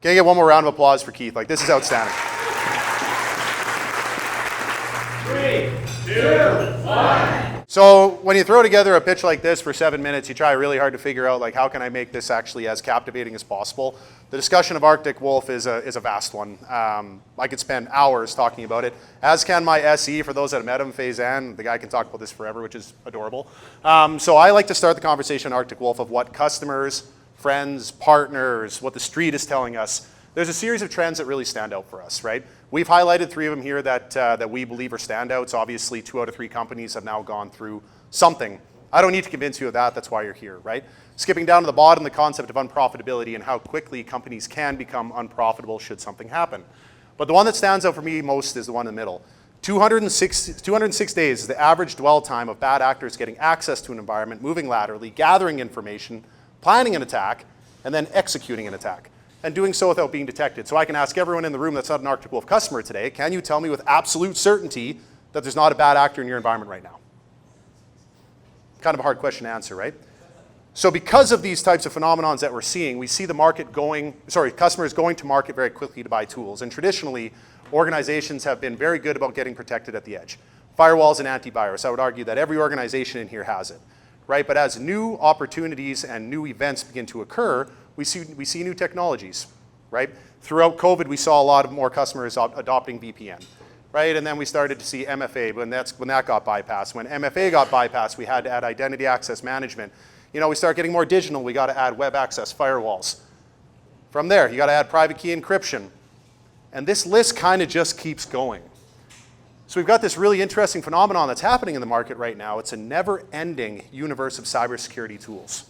Can I get one more round of applause for Keith? Like, this is outstanding. 3, 2, 1. So when you throw together a pitch like this for 7 minutes, you try really hard to figure out, like, how can I make this actually as captivating as possible? The discussion of Arctic Wolf is a vast one. I could spend hours talking about it, as can my SE. For those that have met him, Faizan, the guy can talk about this forever, which is adorable. So I like to start the conversation on Arctic Wolf of what customers, friends, partners, what the street is telling us. There's a series of trends that really stand out for us, right? We've highlighted 3 of them here that we believe are standouts. Obviously, 2 out of 3 companies have now gone through something. I don't need to convince you of that. That's why you're here, right? Skipping down to the bottom, the concept of unprofitability and how quickly companies can become unprofitable should something happen. But the one that stands out for me most is the one in the middle. 206 days is the average dwell time of bad actors getting access to an environment, moving laterally, gathering information, planning an attack, and then executing an attack, and doing so without being detected. So I can ask everyone in the room that's not an Arctic Wolf customer today, can you tell me with absolute certainty that there's not a bad actor in your environment right now? Kind of a hard question to answer, right? So because of these types of phenomenons that we're seeing, we see the market customers going to market very quickly to buy tools. And traditionally, organizations have been very good about getting protected at the edge. Firewalls and antivirus, I would argue that every organization in here has it, right? But as new opportunities and new events begin to occur, we see new technologies, right? Throughout COVID, we saw a lot of more customers adopting VPN, right? And then we started to see MFA when that got bypassed. When MFA got bypassed, we had to add identity access management. You know, we start getting more digital, we got to add web access firewalls. From there, you got to add private key encryption. And this list kind of just keeps going. So we've got this really interesting phenomenon that's happening in the market right now. It's a never-ending universe of cybersecurity tools.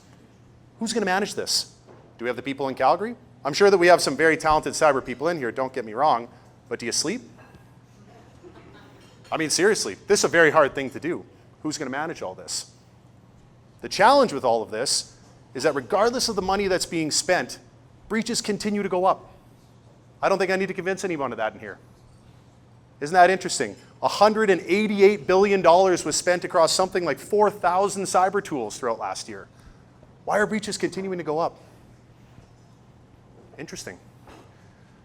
Who's going to manage this? Do we have the people in Calgary? I'm sure that we have some very talented cyber people in here, don't get me wrong, but do you sleep? I mean, seriously, this is a very hard thing to do. Who's going to manage all this? The challenge with all of this is that regardless of the money that's being spent, breaches continue to go up. I don't think I need to convince anyone of that in here. Isn't that interesting? $188 billion was spent across something like 4,000 cyber tools throughout last year. Why are breaches continuing to go up? Interesting.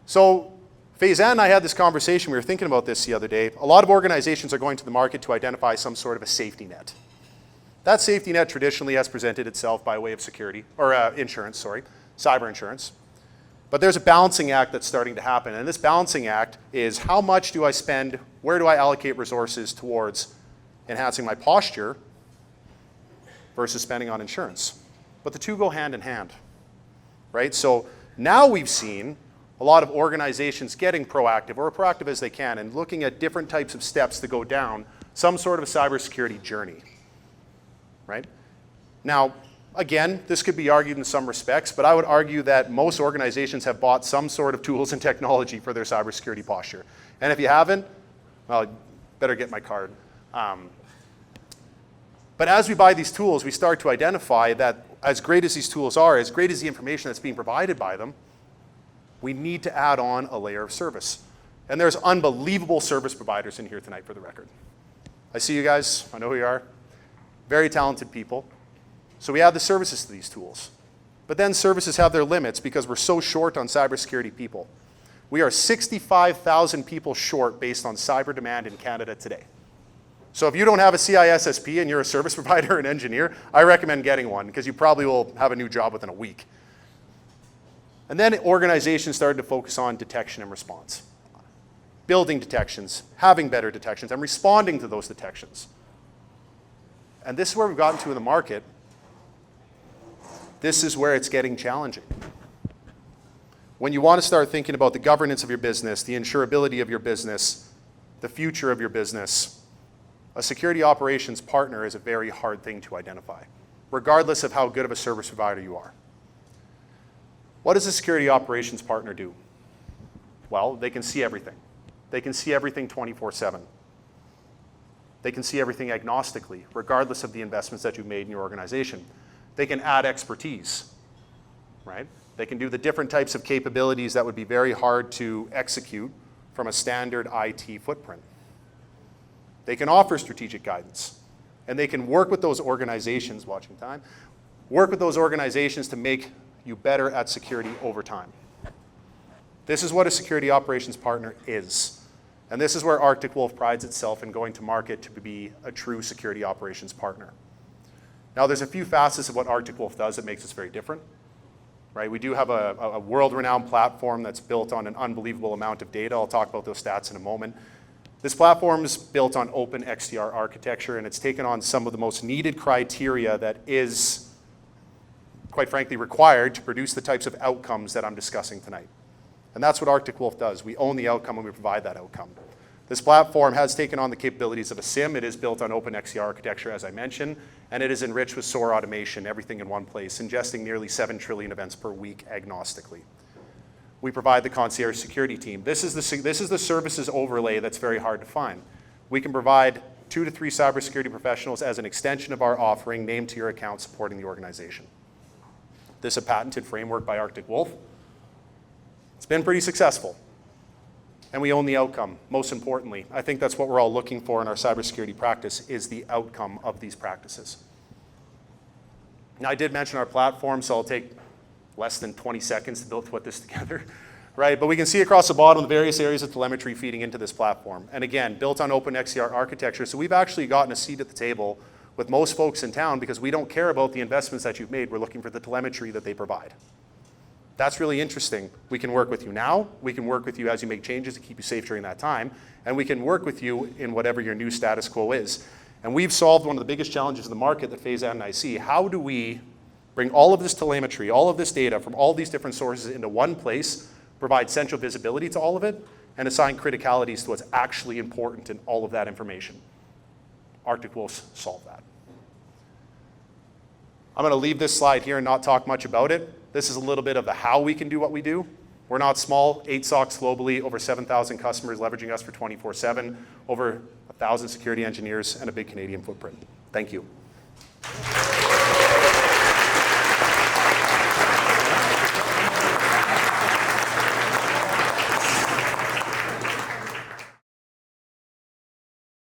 So Faizan and I had this conversation. We were thinking about this the other day. A lot of organizations are going to the market to identify some sort of a safety net. That safety net traditionally has presented itself by way of security, or insurance, cyber insurance. But there's a balancing act that's starting to happen. And this balancing act is how much do I spend, where do I allocate resources towards enhancing my posture versus spending on insurance. But the two go hand in hand, right? So now we've seen a lot of organizations getting proactive, or proactive as they can, and looking at different types of steps to go down some sort of a cybersecurity journey, right? Now, again, this could be argued in some respects, but I would argue that most organizations have bought some sort of tools and technology for their cybersecurity posture. And if you haven't, well, you better get my card. But as we buy these tools, we start to identify that as great as these tools are, as great as the information that's being provided by them, we need to add on a layer of service. And there's unbelievable service providers in here tonight, for the record. I see you guys, I know who you are. Very talented people. So we add the services to these tools. But then services have their limits because we're so short on cybersecurity people. We are 65,000 people short based on cyber demand in Canada today. So if you don't have a CISSP and you're a service provider or an engineer, I recommend getting one because you probably will have a new job within a week. And then organizations started to focus on detection and response. Building detections, having better detections, and responding to those detections. And this is where we've gotten to in the market. This is where it's getting challenging. When you want to start thinking about the governance of your business, the insurability of your business, the future of your business, a security operations partner is a very hard thing to identify, regardless of how good of a service provider you are. What does a security operations partner do? Well, they can see everything. They can see everything 24/7. They can see everything agnostically, regardless of the investments that you've made in your organization. They can add expertise, right? They can do the different types of capabilities that would be very hard to execute from a standard IT footprint. They can offer strategic guidance, and they can work with those organizations, watching time, work with those organizations to make you better at security over time. This is what a security operations partner is. And this is where Arctic Wolf prides itself in going to market to be a true security operations partner. Now, there's a few facets of what Arctic Wolf does that makes us very different. Right? We do have a world-renowned platform that's built on an unbelievable amount of data. I'll talk about those stats in a moment. This platform is built on open XDR architecture, and it's taken on some of the most needed criteria that is, quite frankly, required to produce the types of outcomes that I'm discussing tonight. And that's what Arctic Wolf does. We own the outcome and we provide that outcome. This platform has taken on the capabilities of a SIEM. It is built on open XDR architecture, as I mentioned, and it is enriched with SOAR automation, everything in one place, ingesting nearly 7 trillion events per week agnostically. We provide the concierge security team. This is the services overlay that's very hard to find. We can provide 2 to 3 cybersecurity professionals as an extension of our offering, named to your account, supporting the organization. This is a patented framework by Arctic Wolf. It's been pretty successful. And we own the outcome, most importantly. I think that's what we're all looking for in our cybersecurity practice, is the outcome of these practices. Now, I did mention our platform, so I'll take less than 20 seconds to put this together, right? But we can see across the bottom the various areas of telemetry feeding into this platform. And again, built on open XDR architecture, so we've actually gotten a seat at the table with most folks in town because we don't care about the investments that you've made. We're looking for the telemetry that they provide. That's really interesting. We can work with you now, we can work with you as you make changes to keep you safe during that time, and we can work with you in whatever your new status quo is. And we've solved one of the biggest challenges in the market that FaZe and I see. How do we bring all of this telemetry, all of this data from all these different sources into one place, provide central visibility to all of it, and assign criticalities to what's actually important in all of that information? Arctic Wolf's solved that. I'm going to leave this slide here and not talk much about it. This is a little bit of the how we can do what we do. We're not small, 8 SOCs globally, over 7,000 customers leveraging us for 24/7, over 1,000 security engineers, and a big Canadian footprint. Thank you.